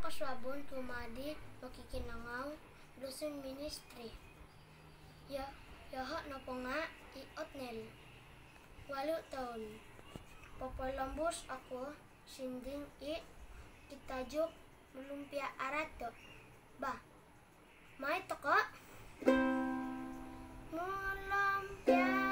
kaswabon tumadi makikinangaw dosen ministry. Yaha na po nga iotnel. 8 taon. Papalambos ako sinding itajuk melumpia arato. Bah, may toko? Melumpia